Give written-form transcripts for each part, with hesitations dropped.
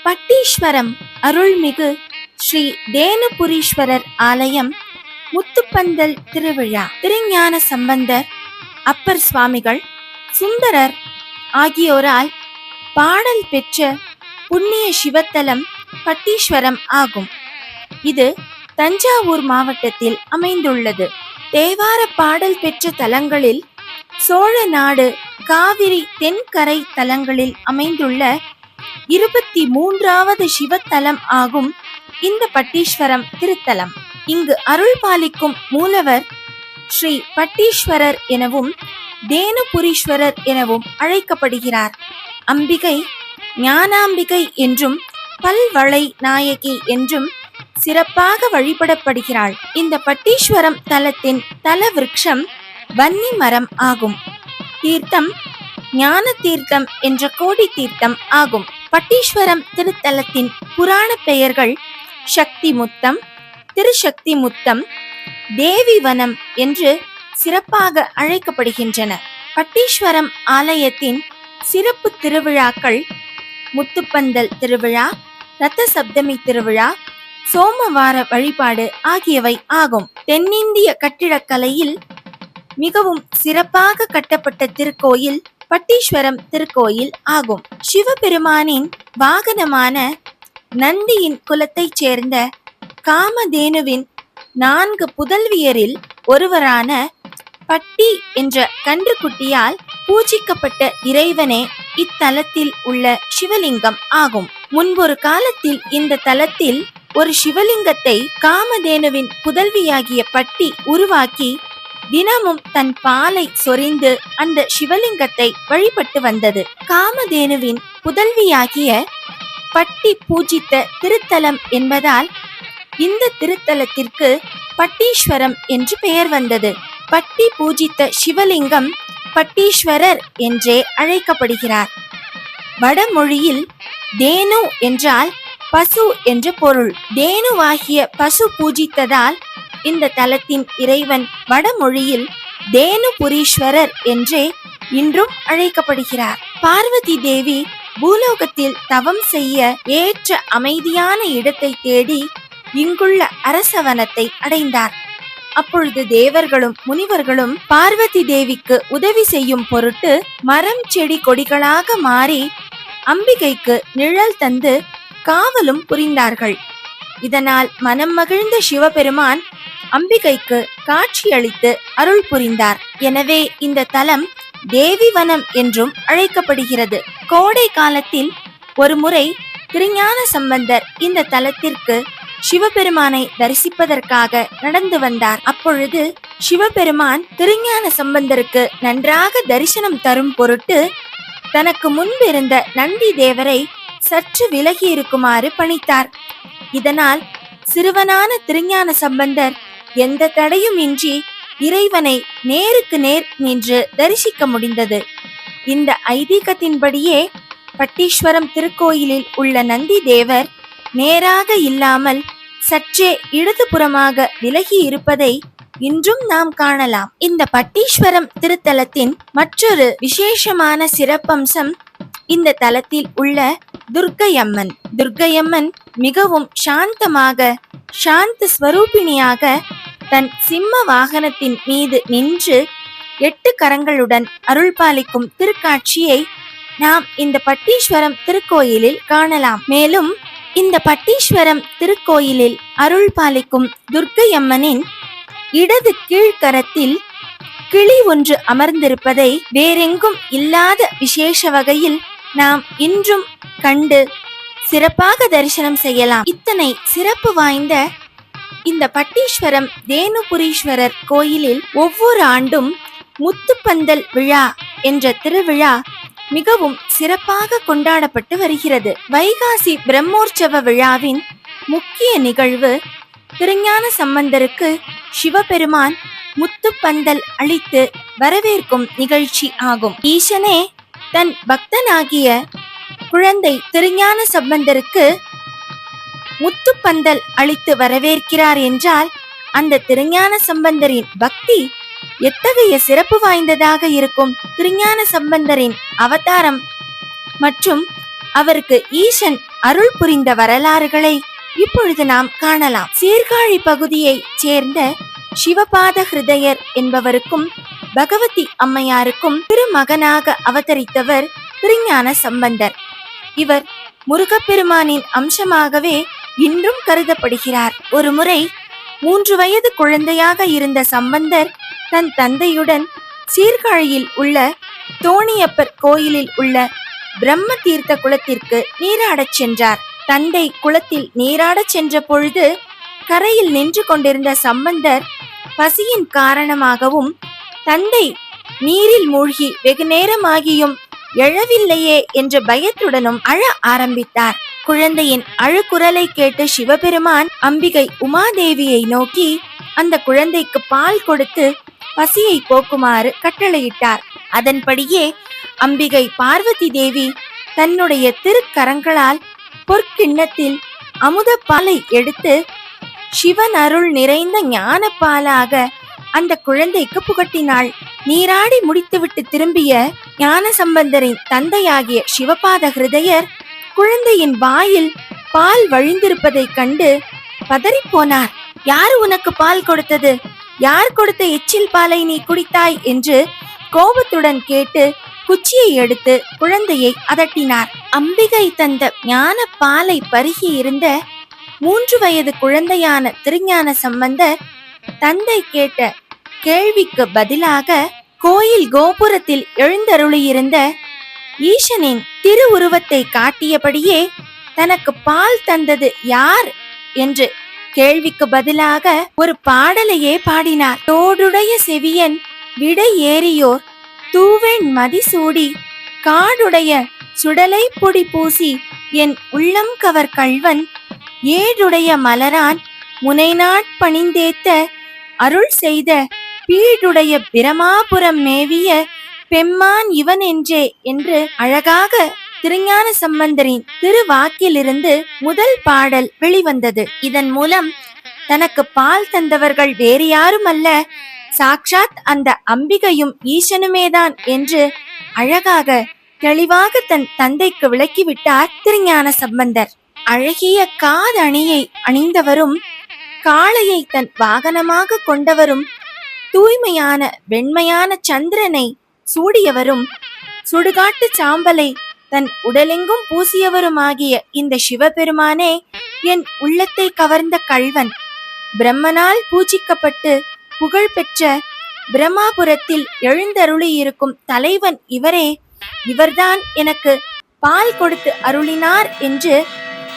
பட்டீஸ்வரம் அருள்மிகு ஸ்ரீ தேனுபுரீஸ்வரர் ஆலயம் முத்துப்பந்தல் திருவிழா. திருஞான சம்பந்தர், அப்பர் சுவாமிகள், சுந்தரர் ஆகியோரால் பாடல் பெற்ற புண்ணிய சிவத்தலம் பட்டீஸ்வரம் ஆகும். இது தஞ்சாவூர் மாவட்டத்தில் அமைந்துள்ளது. தேவார பாடல் பெற்ற தலங்களில் சோழ நாடு காவிரி தென்கரை தலங்களில் அமைந்துள்ள 23வது சிவத்தலம் ஆகும் இந்த பட்டீஸ்வரம் திருத்தலம். இங்கு அருள் பாலிக்கும் மூலவர் ஸ்ரீ பட்டீஸ்வரர் எனவும் தேனுபுரீஸ்வரர் எனவும் அழைக்கப்படுகிறார். அம்பிகை ஞானாம்பிகை என்றும் பல்வளை நாயகி என்றும் சிறப்பாக வழிபடப்படுகிறாள். இந்த பட்டீஸ்வரம் தலத்தின் தல விருட்சம் வன்னி மரம் ஆகும். தீர்த்தம் ஞான தீர்த்தம் என்ற கோடி தீர்த்தம் ஆகும். பட்டீஸ்வரம் திருத்தலத்தின் புராண பெயர்கள் சக்தி முத்தம், திருசக்தி முத்தம், தேவி வனம் என்று சிறப்பாக அழைக்கப்படுகின்றன. பட்டீஸ்வரம் ஆலயத்தின் சிறப்பு திருவிழாக்கள் முத்துப்பந்தல் திருவிழா, ரத்த சப்தமி திருவிழா, சோமவார வழிபாடு ஆகியவை ஆகும். தென்னிந்திய கட்டிடக்கலையில் மிகவும் சிறப்பாக கட்டப்பட்ட திருக்கோயில் பட்டீஸ்வரம் திருக்கோயில் ஆகும். சிவபெருமானின் வாகனமான நந்தியின் குலத்தைச் சேர்ந்த காமதேனுவின் 4 புதல்வியரில் ஒருவரான பட்டி என்ற கன்றுக்குட்டியால் பூஜிக்கப்பட்ட இறைவனே இத்தலத்தில் உள்ள சிவலிங்கம் ஆகும். முன்பொரு காலத்தில் இந்த தலத்தில் ஒரு சிவலிங்கத்தை காமதேனுவின் புதல்வியாகிய பட்டி உருவாக்கி தினமும் தன் பாலை சொரிந்து அந்த சிவலிங்கத்தை வழிபட்டு வந்தது. காமதேனுவின் புதல்வியாகிய பட்டி பூஜித்த திருத்தலம் என்பதால் இந்த திருத்தலத்திற்கு பட்டீஸ்வரம் என்று பெயர் வந்தது. பட்டி பூஜித்த சிவலிங்கம் பட்டீஸ்வரர் என்றே அழைக்கப்படுகிறார். வடமொழியில் தேனு என்றால் பசு என்ற பொருள். தேனுவாகிய பசு பூஜித்ததால் இந்த தலத்தின் இறைவன் வடமொழியில் தேனுபுரீஸ்வரர் என்றே இன்றும் அழைக்கப்படுகிறார். பார்வதி தேவி பூலோகத்தில் தவம் செய்ய ஏற்ற அமைதியான இடத்தை தேடி இங்குள்ள அரசவனத்தை அடைந்தார். அப்பொழுது தேவர்களும் முனிவர்களும் பார்வதி தேவிக்கு உதவி செய்யும் பொருட்டு மரம் செடி கொடிகளாக மாறி அம்பிகைக்கு நிழல் தந்து காவலும் புரிந்தார்கள். இதனால் மனம் மகிழ்ந்த சிவபெருமான் அம்பிகைக்கு காட்சியளித்து அருள் புரிந்தார். எனவே இந்த தலம் தேவி வனம் என்றும் அழைக்கப்படுகிறது. கோடை காலத்தில் ஒரு முறை திருஞான சம்பந்தர் இந்த தலத்திற்கு சிவபெருமானை தரிசிப்பதற்காக நடந்து வந்தார். அப்பொழுது சிவபெருமான் திருஞான சம்பந்தருக்கு நன்றாக தரிசனம் தரும் பொருட்டு தனக்கு முன்பு இருந்த நந்தி தேவரை சற்று விலகி இருக்குமாறு பணித்தார். இதனால் சிறுவனான திருஞான சம்பந்தர் எந்த தடையும் இன்றி இறைவனை நேருக்கு நேர் நின்று தரிசிக்க முடிந்தது. இந்த ஐதீகத்தின்படியே பட்டீஸ்வரம் திருக்கோயிலில் உள்ள நந்தி தேவர் நேராக இல்லாமல் சற்றே இடதுபுறமாக விலகி இருப்பதை இன்றும் நாம் காணலாம். இந்த பட்டீஸ்வரம் திருத்தலத்தின் மற்றொரு விசேஷமான சிறப்பம்சம் இந்த தலத்தில் உள்ள துர்க்கையம்மன். துர்க்கையம்மன் மிகவும் சாந்தமாக, சாந்த ஸ்வரூபிணியாக தன் சிம்ம வாகனத்தின் மீது நின்று 8 கரங்களுடன் அருள் பாலிக்கும் திருக்காட்சியை நாம் இந்த பட்டீஸ்வரம் திருக்கோயிலில் காணலாம். மேலும் இந்த பட்டீஸ்வரம் திருக்கோயிலில் அருள் பாலிக்கும் துர்க்கையம்மனின் இடது கீழ்கரத்தில் கிளி ஒன்று அமர்ந்திருப்பதை வேறெங்கும் இல்லாத விசேஷ வகையில் நாம் இன்றும் கண்டு சிறப்பாக தரிசனம் செய்யலாம். இத்தனை சிறப்பு வாய்ந்த இந்த பட்டீஸ்வரம் தேனுபுரீஸ்வரர் கோயிலில் ஒவ்வொரு ஆண்டும் முத்துப்பந்தல் விழா என்ற திருவிழா மிகவும் சிறப்பாக கொண்டாடப்பட்டு வருகிறது. வைகாசி பிரம்மோற்சவ விழாவின் முக்கிய நிகழ்வு திருஞான சம்பந்தருக்கு சிவபெருமான் முத்துப்பந்தல் அளித்து வரவேற்கும் நிகழ்ச்சி ஆகும். ஈசனே தன் பக்தனாகிய குழந்தை திருஞான சம்பந்தருக்கு முத்துப்பந்தல் அளித்து வரவேற்கிறார் என்றால் அந்த திருஞான சம்பந்தரின் பக்தி எத்தகைய சிறப்பு வாய்ந்ததாக இருக்கும். திருஞான சம்பந்தரின் அவதாரம் மற்றும் அவருக்கு ஈசன் அருள் புரிந்த வரலாறுகளை இப்பொழுது நாம் காணலாம். சீர்காழி பகுதியைச் சேர்ந்த சிவபாத ஹிருதயர் என்பவருக்கும் பகவதி அம்மையாருக்கும் திருமகனாக அவதரித்தவர் திருஞான சம்பந்தர். இவர் முருகப்பெருமானின் அம்சமாகவே இன்றும் கருதப்படுகிறார். ஒரு முறை 3 வயது குழந்தையாக இருந்த சம்பந்தர் தன் தந்தையுடன் சீர்காழியில் உள்ள தோணியப்பர் கோயிலில் உள்ள பிரம்ம தீர்த்த குளத்திற்கு நீராடச் சென்றார். தந்தை குளத்தில் நீராடச் சென்ற பொழுது கரையில் நின்று கொண்டிருந்த சம்பந்தர் பசியின் காரணமாகவும் தந்தை நீரில் மூழ்கி வெகு நேரமாகியும் எழவில்லையே என்ற பயத்துடனும் அழ ஆரம்பித்தார். குழந்தையின் அழுகுரலை கேட்டு சிவபெருமான் அம்பிகை உமாதேவியை நோக்கி அந்த குழந்தைக்கு பால் கொடுத்து பசியை போக்குமாறு கட்டளையிட்டார். அதன்படியே அம்பிகை பார்வதி தேவி தன்னுடைய திருக்கரங்களால் பொற்கிண்ணத்தில் அமுத பாலை எடுத்து சிவன் அருள் நிறைந்த ஞான பாலாக அந்த குழந்தைக்கு புகட்டினாள். நீராடி முடித்துவிட்டு திரும்பிய ஞான சம்பந்தரின் தந்தையாகிய சிவபாத ஹிருதயர் குழந்தையின் வாயில் பால் வழிந்திருப்பதை கண்டு பதறிப்போனார். யார் உனக்கு பால் கொடுத்தது? யார் கொடுத்த எச்சில் பாலை நீ குடித்தாய் என்று கோபத்துடன் கேட்டு குச்சியை எடுத்து குழந்தையை அதட்டினார். அம்பிகை தந்த ஞான பாலை பருகி இருந்த 3 வயது குழந்தையான திருஞான சம்பந்தர் தந்தை கேட்ட கேள்விக்கு பதிலாக கோயில் கோபுரத்தில் எழுந்தருளியிருந்த ஈசனின் திருவுருவத்தை காட்டியபடியே தனக்கு பால் தந்தது யார் என்று கேள்விக்கு பதிலாக ஒரு பாடலையே பாடினார். தோடுடைய செவியன் விடை ஏறியோர் தூவெண் மதிசூடி காடுடைய சுடலை பொடி பூசி என் உள்ளம் கவர் கள்வன் ஏடுடைய மலரான் முனைநாட் பணிந்தேத்த அருள் செய்த பீடுடைய பிரமாபுரம் மேவிய பெம்மான் இவன் என்றே என்று அழகாக திருஞான சம்பந்தரின் திருவாக்கிலிருந்து முதல் பாடல் வெளிவந்தது. இதன் மூலம் தனக்கு பால் தந்தவர்கள் வேறு யாரும் அல்ல, சாக்ஷாத் அந்த அம்பிகையும் ஈசனுமேதான் என்று அழகாக தெளிவாக தன் தந்தைக்கு விளக்கிவிட்டார் திருஞான சம்பந்தர். அழகிய காதணியை அணிந்தவரும் காளையை தன் வாகனமாக கொண்டவரும் தூய்மையான வெண்மையான சந்திரனை சூடியவரும் சுடுகாட்டு சாம்பலை தன் உடலெங்கும் பூசியவருமாகிய இந்த சிவபெருமானே என் உள்ளத்தை கவர்ந்த கள்வன். பிரம்மனால் பூஜிக்கப்பட்டு புகழ்பெற்ற பிரம்மாபுரத்தில் எழுந்தருளி இருக்கும் தலைவன் இவரே. இவர்தான் எனக்கு பால் கொடுத்து அருளினார் என்று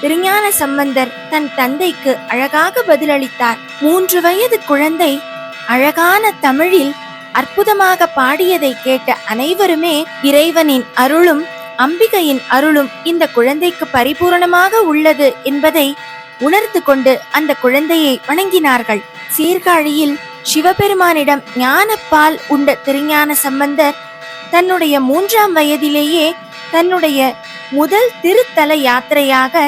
திருஞான சம்பந்தர் தன் தந்தைக்கு அழகாக பதிலளித்தார். 3 வயது குழந்தை அழகான தமிழில் அற்புதமாக பாடியதை கேட்ட அனைவருமே இறைவனின் அருளும் அம்பிகையின் அருளும் இந்த குழந்தைக்கு பரிபூரணமாக உள்ளது என்பதை உணர்ந்து கொண்டு அந்த குழந்தையை வணங்கினார்கள். சீர்காழியில் சிவபெருமானிடம் ஞானப்பால் உண்ட திருஞான சம்பந்தர் தன்னுடைய 3ஆம் வயதிலேயே தன்னுடைய முதல் திருத்தல யாத்திரையாக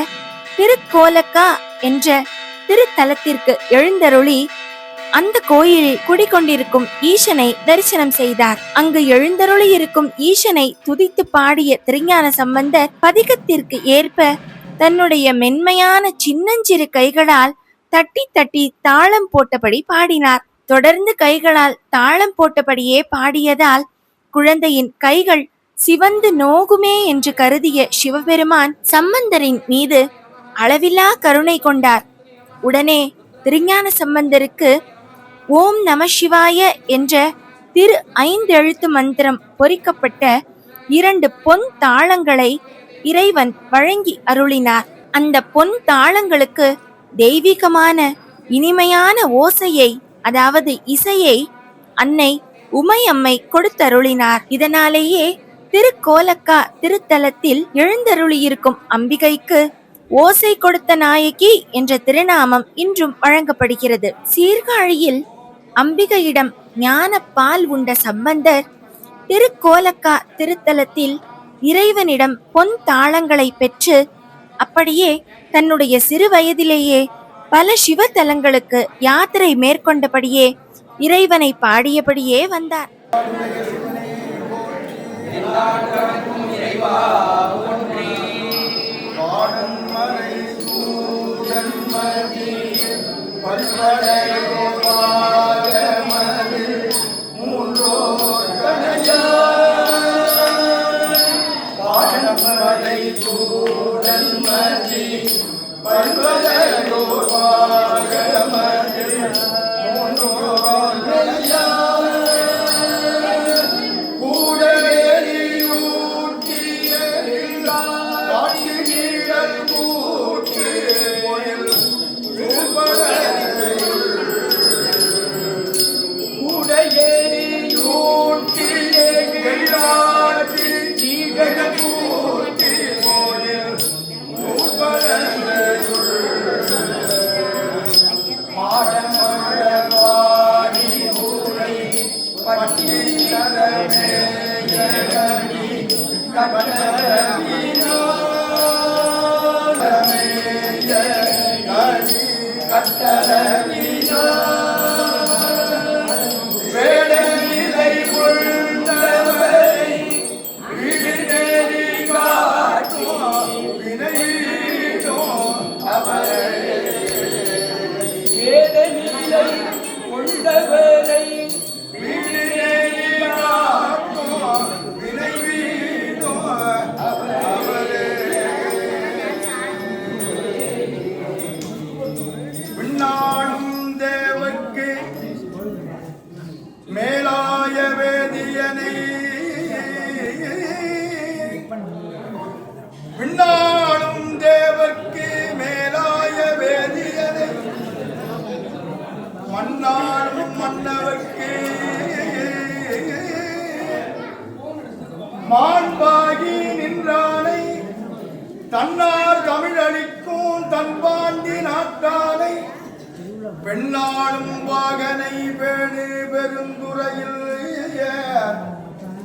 திருக்கோலக்கா என்ற திருத்தலத்திற்கு எழுந்தருளி அந்த கோயிலில் குடிகொண்டிருக்கும் ஈசனை தரிசனம் செய்தார். அங்கு எழுந்தருளி இருக்கும் ஈசனை துதித்து பாடிய திருஞான சம்பந்தர் பதிகத்திற்கு ஏற்ப தன்னுடைய மென்மையான சின்னஞ்சிறு கைகளால் தட்டி தட்டி தாளம் போட்டபடி பாடினார். தொடர்ந்து கைகளால் தாளம் போட்டபடியே பாடியதால் குழந்தையின் கைகள் சிவந்து நோகுமே என்று கருதிய சிவபெருமான் சம்பந்தரின் மீது அளவில்லா கருணை கொண்டார். உடனே திருஞான சம்பந்தருக்கு ஓம் நம சிவாய என்ற திரு 5 எழுத்து மந்திரம் பொறிக்கப்பட்ட 2 பொன் தாளங்களை இறைவன் வழங்கி அருளினார். அந்த பொன் தாளங்களுக்கு தெய்வீகமான இனிமையான ஓசையை, அதாவது இசையை அன்னை உமையம்மை கொடுத்தருளினார். இதனாலேயே திருக்கோலக்கா திருத்தலத்தில் எழுந்தருளியிருக்கும் அம்பிகைக்கு ஓசை கொடுத்த நாயகி என்ற திருநாமம் இன்றும் வழங்கப்படுகிறது. சீர்காழியில் அம்பிகையிடம் ஞான பால் உண்ட சம்பந்தர் திருக்கோலக்கா திருத்தலத்தில் இறைவனிடம் பொன் தாளங்களை பெற்று அப்படியே தன்னுடைய சிறு வயதிலேயே பல சிவத்தலங்களுக்கு யாத்திரை மேற்கொண்டபடியே இறைவனை பாடியபடியே வந்தார். இறைவா மாண்பாகி நின்றானை தன்னார் தமிழளிக்கும் தன்பாண்டி நாட்டானை பெண்ணாளும் வாகனை பேணு பெருந்துறையில்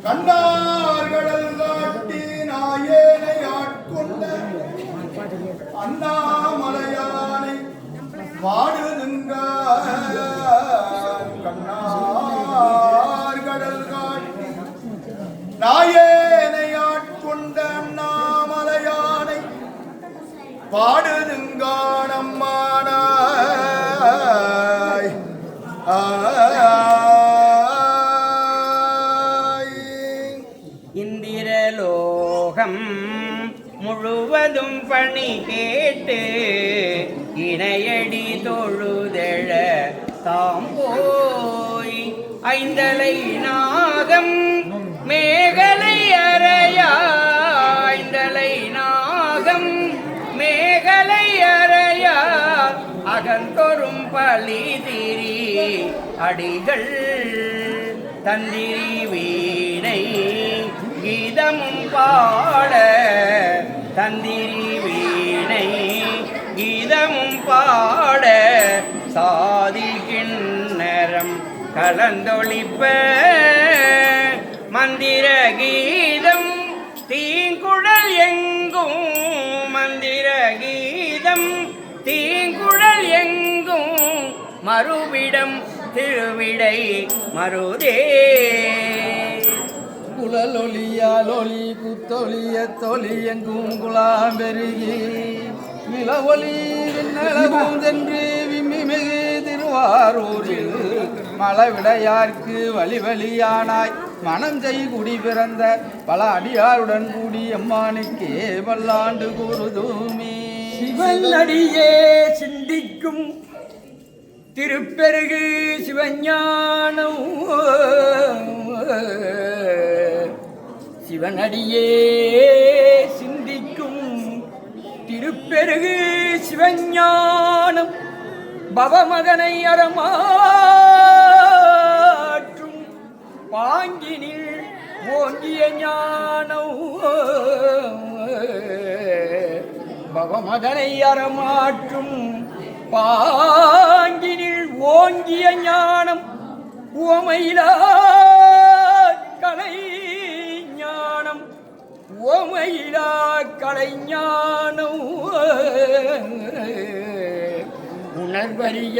கண்ணார்கடல் காட்டி நாயேனை ஆட்கொண்ட அண்ணாமலையானை வாடுதுங்க கண்ணார்கடல் காட்டி நாயேனை ஆட்கொண்ட அண்ணாமலையானை பாடுதுங்கானம்மானாய் இந்திரலோகம் முழுவதும் பணி கேட்டு இணையடி தொழுதெழ தாம்போய் ஐந்தலை நாகம் மேகலை அறையா ஐந்தலை நாகம் மேகலை அறையா அகந்தொரும் பழிதிரி அடிகள் தந்திரி வீணை கீதமும் பாட தந்திரி வீணை கீதமும் பாட சாதி கிண்ணரம் கலந்தொழிப்ப மந்திர கீதம் தீங்குழல் எங்கும் மந்திர கீதம் தீங்குழல் எங்கும் மறுவிடம் திருவிடை மருதே குழலொலியால் ஒளி குத்தொலிய தொலி எங்கும் குலாம் பெருகி நிலவொலி விண்ணளவும் சென்று விம்மிமிகு திருவாரூரில் மலவிடையார்க்கு வழி வழியானாய் மனம் செய் குடி பிறந்த பல அடியாருடன் கூடி அம்மானுக்கே பல்லாண்டு கூறுதுமே. சிவன் அடியே சிந்திக்கும் திருப்பெருகு சிவஞானம் சிவனடியே சிந்திக்கும் திருப்பெருகு சிவஞானம் பவமகனை அறமாற்றும் பாங்கினில் ஓங்கிய ஞானம் பவமகனை அறமாற்றும் பாங்கினில் ஓங்கிய ஞானம் உவமையிலா கலை ஞானம் உவமையிலா கலை ஞானம் உணர்வறிய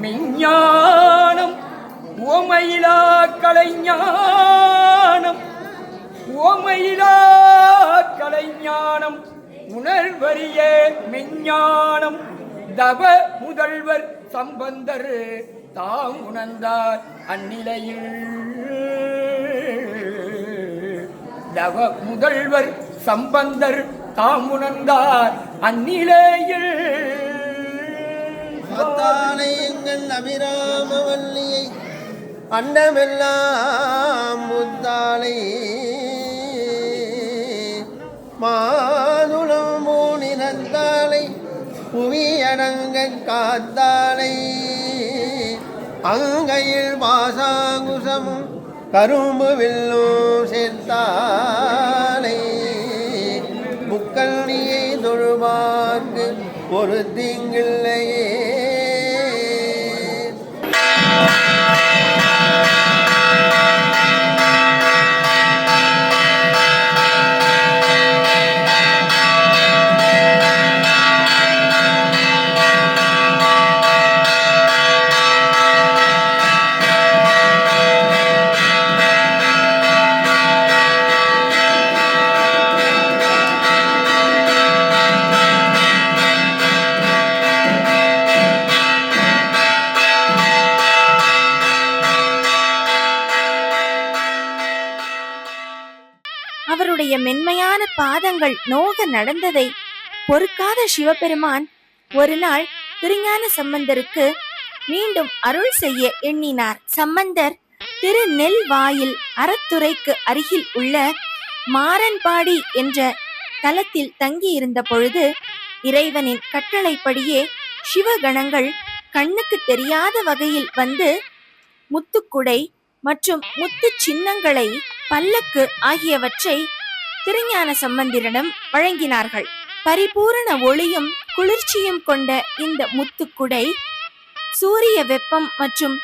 மெஞ்ஞானம் உவமையிலா கலை ஞானம் உவமையிலா கலை ஞானம் உணர்வறிய மெஞ்ஞானம் தவ முதல்வர் சம்பந்தர் தாம் உணர்ந்தார் அந்நிலையில். தவ முதல்வர் சம்பந்தர் தாம் உணர்ந்தார் அந்நிலையில். பார்த்தாலே எங்கள் அபிராம வல்லியை அண்டமெல்லாம் முத்தாளை மாதுளம் மூனினத்தாளை புவியடங்க காத்தாளை அங்கையில் பாசாங்குசமும் கரும்பு வில்லும் சேர்த்தாளை முக்கல்லியை தொழுவாக்கு ஒரு தீங்கில்லையே. அவருடைய மென்மையான பாதங்கள் நோக நடந்ததை பொறுக்காத சிவபெருமான் ஒரு நாள் திருஞான சம்பந்தருக்கு மீண்டும் அருள் செய்ய எண்ணினார். சம்பந்தர் திருநெல்வாயில் அறத்துறைக்கு அருகில் உள்ள மாரன்பாடி என்ற தலத்தில் தங்கியிருந்த பொழுது இறைவனின் கட்டளைப்படியே சிவகணங்கள் கண்ணுக்கு தெரியாத வகையில் வந்து முத்துக்குடை மற்றும் முத்து சின்னங்களை, பல்லக்கு ஆகியவற்றை திருஞான சம்பந்தரிடம் வழங்கினார்கள். பரிபூரண ஒளியும் குளிர்ச்சியும் கொண்ட இந்த முத்துக்குடை சூரிய வெப்பம் மற்றும்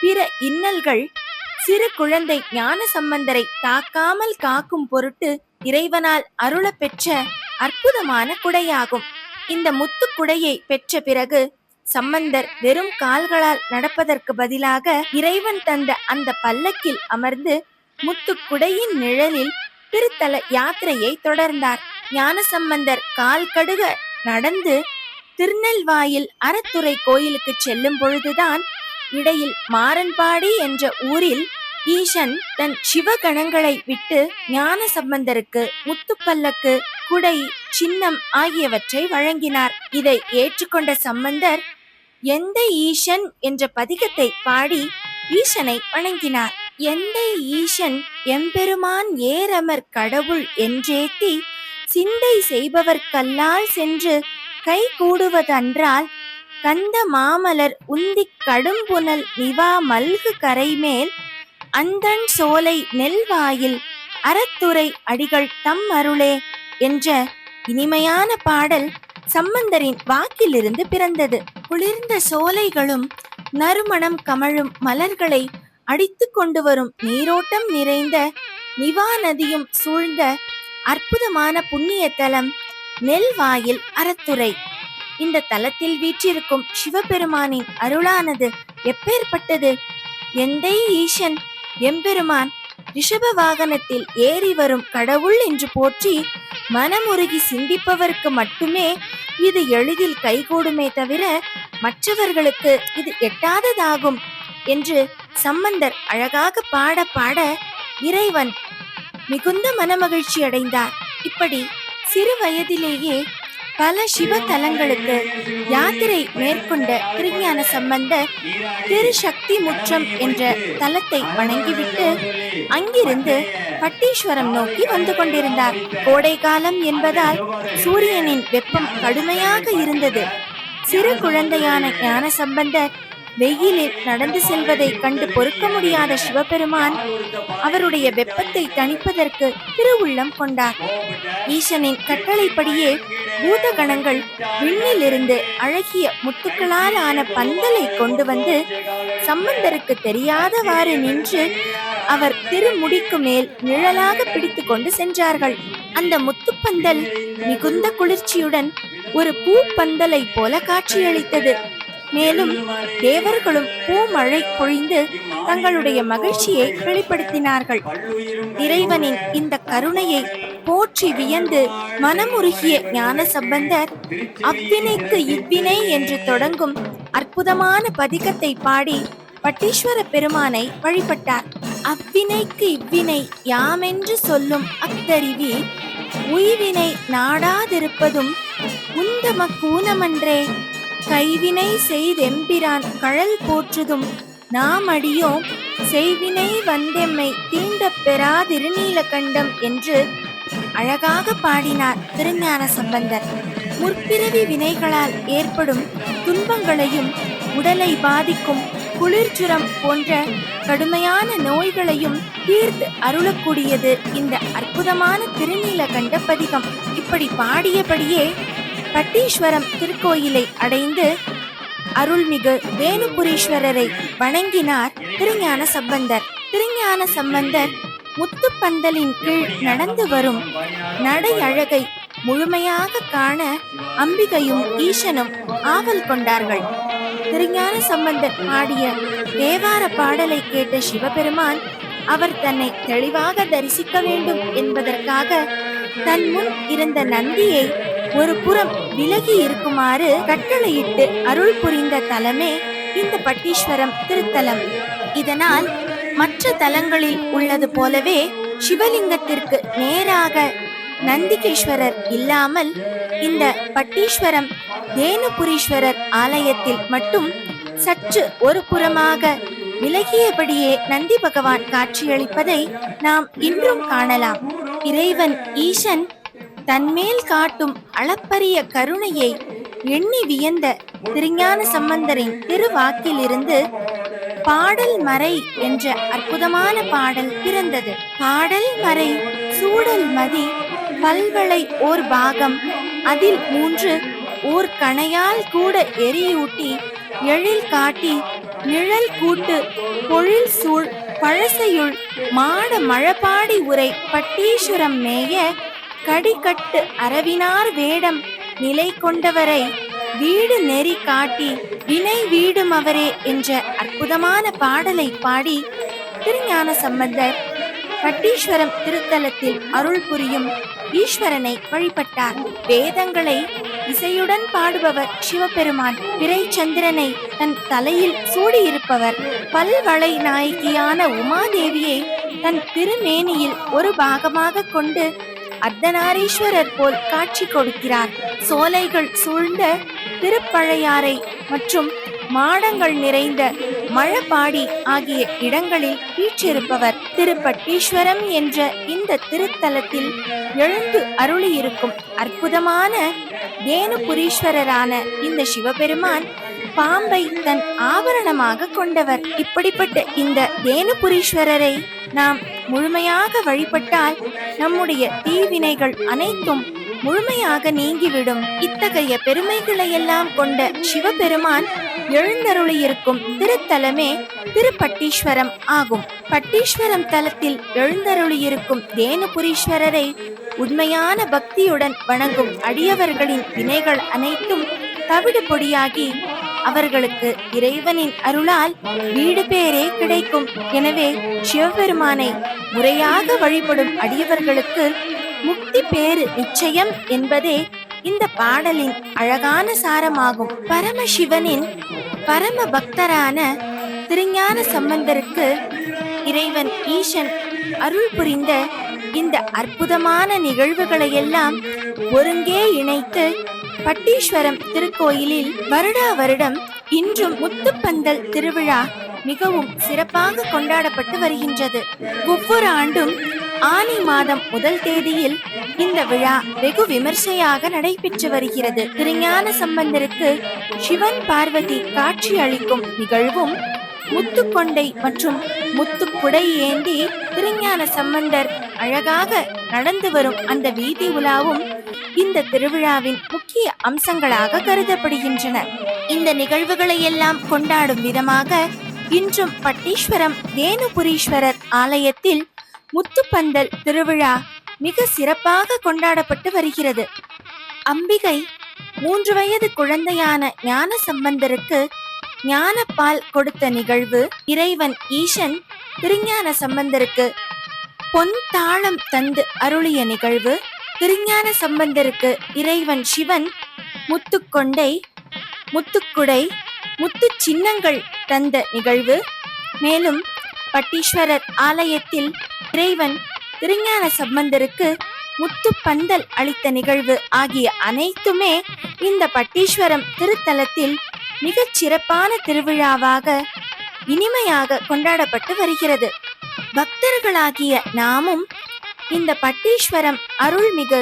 பிற இன்னல்கள் சிறு குழந்தை ஞான சம்பந்தரை தாக்காமல் காக்கும் பொருட்டு இறைவனால் அருள பெற்ற அற்புதமான குடையாகும். இந்த முத்துக்குடையை பெற்ற பிறகு சம்பந்தர் வெறும் கால்களால் நடப்பதற்கு பதிலாக இறைவன் தந்த அந்த பல்லக்கில் அமர்ந்து முத்துக்குடையின் நிழலில் திருத்தல யாத்திரையை தொடர்ந்தார். ஞானசம்பந்தர் கால் கடுக நடந்து திருநெல்வாயில் அறத்துறை கோயிலுக்கு செல்லும் பொழுதுதான் இடையில் மாரன்பாடி என்ற ஊரில் ஈசன் தன் சிவகணங்களை விட்டு ஞான சம்பந்தருக்கு முத்துப்பல்லக்கு, குடை, சின்னம் ஆகியவற்றை வழங்கினார். இதை ஏற்றுக்கொண்ட சம்பந்தர் எந்தை ஈசன் என்ற பதிகத்தை பாடி ஈசனை வணங்கினார். எந்தை ஈசன் எம்பெருமான் ஏரமர் கடவுள் என்றேத்தி சிந்தை செய்பவர்க்கல்லால் சென்று கை கூடுவதன்றால் கந்த மாமலர் உந்தி கடும்புனல் நிவா மல்கு கரைமேல் அந்தன் சோலை நெல்வாயில் அறத்துறை அடிகள் தம் அருளே என்ற இனிமையான பாடல் சம்பந்தரின் வாக்கிலிருந்து பிறந்தது. குளிர்ந்த சோலைகளும் நறுமணம் கமழும் மலர்களை அடித்து கொண்டு வரும் நீரோட்டம் நிறைந்த நிவா நதியும் சூழ்ந்த அற்புதமான புண்ணிய தலம் நெல்வாயில் அறத்துறை. இந்த தலத்தில் வீற்றிருக்கும் சிவபெருமானின் அருளானது எப்பேற்பட்டது! எந்தை ஈசன் எம்பெருமான் ரிஷப வாகனத்தில் ஏறி வரும் கடவுள் என்று போற்றி மனமுருகி சிந்திப்பவருக்கு மட்டுமே இது எளிதில் கைகூடுமே தவிர மற்றவர்களுக்கு இது எட்டாததாகும் என்று சம்பந்தர் அழகாக பாட பாட இறைவன் மிகுந்த மனமகிழ்ச்சி அடைந்தார். இப்படி சிறு வயதிலேயே பல சிவ தலங்களுக்கு யாத்திரை மேற்கொண்ட திருஞான சம்பந்தர் திரு சக்தி முற்றம் என்ற தலத்தை வணங்கிவிட்டு அங்கிருந்து பட்டீஸ்வரம் நோக்கி வந்து கொண்டிருந்தார். கோடை காலம் என்பதால் சூரியனின் வெப்பம் கடுமையாக இருந்தது. சிறு குழந்தையான ஞான சம்பந்தர் வெயிலில் நடந்து செல்வதை கண்டு பொறுக்க முடியாத சிவபெருமான் அவருடைய வெப்பத்தை தணிப்பதற்கு திருவுள்ளம் கொண்டார். ஈசனின் கட்டளைப்படியே பூதகணங்கள் விண்ணிலிருந்து அழகிய முத்துக்களால் ஆன பந்தலை கொண்டு வந்து சம்பந்தருக்கு தெரியாதவாறு நின்று அவர் திருமுடிக்கு மேல் நிழலாக பிடித்து கொண்டு சென்றார்கள். அந்த முத்துப்பந்தல் மிகுந்த குளிர்ச்சியுடன் ஒரு பூப்பந்தலை போல காட்சியளித்தது. மேலும் தேவர்களும் பூமழை பொழிந்து தங்களுடைய மகிழ்ச்சியை வெளிப்படுத்தினார்கள். இறைவனின் இந்த கருணையை போற்றி வியந்து மனமுருகிய ஞான சம்பந்தர் அவ்வினைக்கு இவ்வினை என்று தொடங்கும் அற்புதமான பதிகத்தை பாடி பட்டீஸ்வர பெருமானை வழிபட்டார். அவ்வினைக்கு இவ்வினை யாமென்று சொல்லும் அத்தறிவி உய்வினை நாடாதிருப்பதும் உந்தமக்கூனமன்றே கைவினை செய்தெம்பிரான் கழல் போற்றுதும் நாம் அடியோம் செய்வினை வந்தெம்மை தீண்டப் பெறா திருநீலகண்டம் என்று அழகாக பாடினார் திருஞான சம்பந்தர். முற்பிறவி வினைகளால் ஏற்படும் துன்பங்களையும் உடலை பாதிக்கும் குளிர்ஜுரம் போன்ற கடுமையான நோய்களையும் தீர்த்து அருளக்கூடியது இந்த அற்புதமான திருநீலகண்ட பதிகம். இப்படி பாடியபடியே பட்டீஸ்வரம் திருக்கோயிலை அடைந்து அருள்மிகு வேணுபுரீஸ்வரரை வணங்கினார் திருஞான சம்பந்தர். திருஞான சம்பந்தர் முத்துப்பந்தலின் கீழ் நடந்து வரும் நடை அழகை முழுமையாக காண அம்பிகையும் ஈசனும் ஆவல் கொண்டார்கள். திருஞான சம்பந்தர் பாடிய தேவார பாடலை கேட்ட சிவபெருமான் அவர் தன்னை தெளிவாக தரிசிக்க வேண்டும் என்பதற்காக தன் முன் இருந்த நந்தியை ஒரு புறம் விலகி இருக்குமாறு கட்டளையிட்டு அருள் புரிந்த தலமே இந்த பட்டீஸ்வரம் திருத்தலம். இதனால் மற்ற தலங்களில் உள்ளது போலவே சிவலிங்கத்திற்கு நேராக நந்திகேஸ்வரர் இல்லாமல் இந்த பட்டீஸ்வரம் தேனுபுரீஸ்வரர் ஆலயத்தில் மட்டும் சற்று ஒரு புறமாக விலகியபடியே நந்தி பகவான் காட்சியளிப்பதை நாம் இன்றும் காணலாம். இறைவன் ஈசன் தன்மேல் காட்டும் அளப்பரிய கருணையை எண்ணி வியந்த திருஞான சம்பந்தரின் திருவாக்கிலிருந்து பாடல் மறை என்ற அற்புதமான பாடல் பிறந்தது. பாடல் மறை சூடல் மதி பல்வளை ஓர் பாகம் அதில் 3 ஓர் கணையால் கூட எரியூட்டி எழில் காட்டி நிழல் கூட்டு பொழில் சூழ் பழசையுள் மாட மழபாடி உரை பட்டீஸ்வரம் மேய கடிகட்டு அரவினார் வேடம் நிலை கொண்டவரை வீடு நெறி காட்டி வினை வீடும் அவரே என்ற அற்புதமான பாடலை பாடி திருஞான சம்பந்தர் பட்டீஸ்வரம் திருத்தலத்தில் அருள் புரியும் ஈஸ்வரனை வழிபட்டார். வேதங்களை இசையுடன் பாடுபவர் சிவபெருமான். பிறை சந்திரனை தன் தலையில் சூடியிருப்பவர். பல்வளை நாயகியான உமாதேவியை தன் திருமேனியில் ஒரு பாகமாக கொண்டு அர்த்தநாரீஸ்வரர் போல் காட்சி கொடுக்கிறார். சோலைகள் சூழ்ந்த திருப்பழையாறை மற்றும் மாடங்கள் நிறைந்த மழபாடி ஆகிய இடங்களில் வீற்றிருப்பவர். திருப்பட்டீஸ்வரம் என்ற இந்த திருத்தலத்தில் எழுந்து அருளியிருக்கும் அற்புதமான தேனுபுரீஸ்வரரான இந்த சிவபெருமான் பாம்பை தன் ஆபரணமாக கொண்டவர். இப்படிப்பட்ட இந்த தேனுபுரீஸ்வரரை நாம் முழுமையாக வழிபட்டால் நம்முடைய தீவினைகள் அனைத்தும் முழுமையாக நீங்கிவிடும். இத்தகைய பெருமைகளை எல்லாம் கொண்ட சிவபெருமான் எழுந்தருளியிருக்கும் திருத்தலமே திருப்பட்டீஸ்வரம் ஆகும். பட்டீஸ்வரம் தலத்தில் எழுந்தருளியிருக்கும் தேனுபுரீஸ்வரரை உண்மையான பக்தியுடன் வணங்கும் அடியவர்களின் வினைகள் அனைத்தும் தவிடு பொடியாகி அவர்களுக்கு இறைவனின் அருளால் வீடு பேரே கிடைக்கும். எனவே சிவபெருமானை முறையாக வழிபடும் அடியவர்களுக்கு முக்தி பேறு நிச்சயம் என்பதே இந்த பாடலின் அழகான சாரமாகும். பரமசிவனின் பரம பக்தரான திருஞான சம்பந்தருக்கு இறைவன் ஈசன் அருள் புரிந்த இந்த அற்புதமான நிகழ்வுகளை எல்லாம் ஒருங்கே இணைத்து பட்டீஸ்வரம் திருக்கோயிலில் வருடா வருடம் இன்றும் முத்துப்பந்தல் திருவிழா மிகவும் சிறப்பாக கொண்டாடப்பட்டு வருகின்றது. ஒவ்வொரு ஆண்டும் ஆனி மாதம் 1 தேதியில் இந்த விழா வெகு விமர்சையாக நடைபெற்று வருகிறது. திருஞான சம்பந்தருக்கு சிவன் பார்வதி காட்சி அளிக்கும் நிகழ்வும் முத்துக்கொண்டை மற்றும் முத்துக்குடை ஏந்தி திருஞான சம்பந்தர் அழகாக நடந்து வரும் அந்த வீதி உலாவும் இந்த திருவிழாவின் முக்கிய அம்சங்களாக கருதப்படுகின்றன. இந்த நிகழ்வுகளை எல்லாம் கொண்டாடும் விதமாக இன்றும் பட்டீஸ்வரம் தேனுபுரீஸ்வரர் ஆலயத்தில் முத்துப்பந்தல் திருவிழா மிக சிறப்பாக கொண்டாடப்பட்டு வருகிறது. அம்பிகை 3 வயது குழந்தையான ஞான சம்பந்தருக்கு ஞானப்பால் கொடுத்த நிகழ்வு, இறைவன் ஈசன் திருஞான சம்பந்தருக்கு பொன் தாளம் தந்து அருளிய நிகழ்வு, திருஞான சம்பந்தருக்கு இறைவன் சிவன் முத்துக்கொண்டை, முத்துக்குடை, முத்து சின்னங்கள் தந்த நிகழ்வு, மேலும் பட்டீஸ்வரர் ஆலயத்தில் இறைவன் திருஞான சம்பந்தருக்கு முத்து பந்தல் அளித்த நிகழ்வு ஆகிய அனைத்துமே இந்த பட்டீஸ்வரம் திருத்தலத்தில் மிகச் சிறப்பான திருவிழாவாக இனிமையாக கொண்டாடப்பட்டு வருகிறது. பக்தர்களாகிய நாமும் இந்த பட்டீஸ்வரம் அருள்மிகு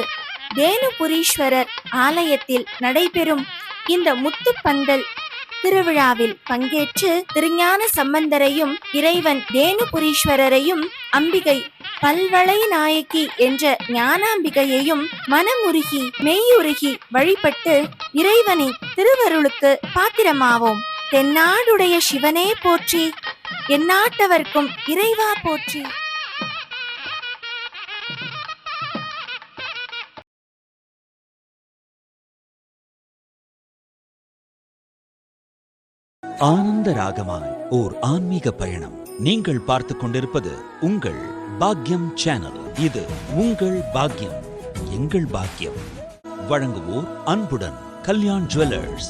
தேனுபுரீஸ்வரர் ஆலயத்தில் நடைபெறும் இந்த முத்துப்பந்தல் திருவிழாவில் பங்கேற்று திருஞான சம்பந்தரையும் இறைவன் தேனுபுரீஸ்வரரையும் அம்பிகை பல்வளை நாயகி என்ற ஞானாம்பிகையையும் மனமுருகி மெய்யுருகி வழிபட்டு இறைவனின் திருவருளுக்கு பாத்திரமாவோம். தென்னாடுடைய சிவனே போற்றி, எந்நாட்டவர்க்கும் இறைவா போற்றி. ஆனந்த ராகமாய் ஓர் ஆன்மீக பயணம். நீங்கள் பார்த்துக் கொண்டிருப்பது உங்கள் பாக்யம் சேனல். இது உங்கள் பாக்யம், எங்கள் பாக்யம். வழங்குவோர் அன்புடன் கல்யாண் ஜுவல்லர்ஸ்.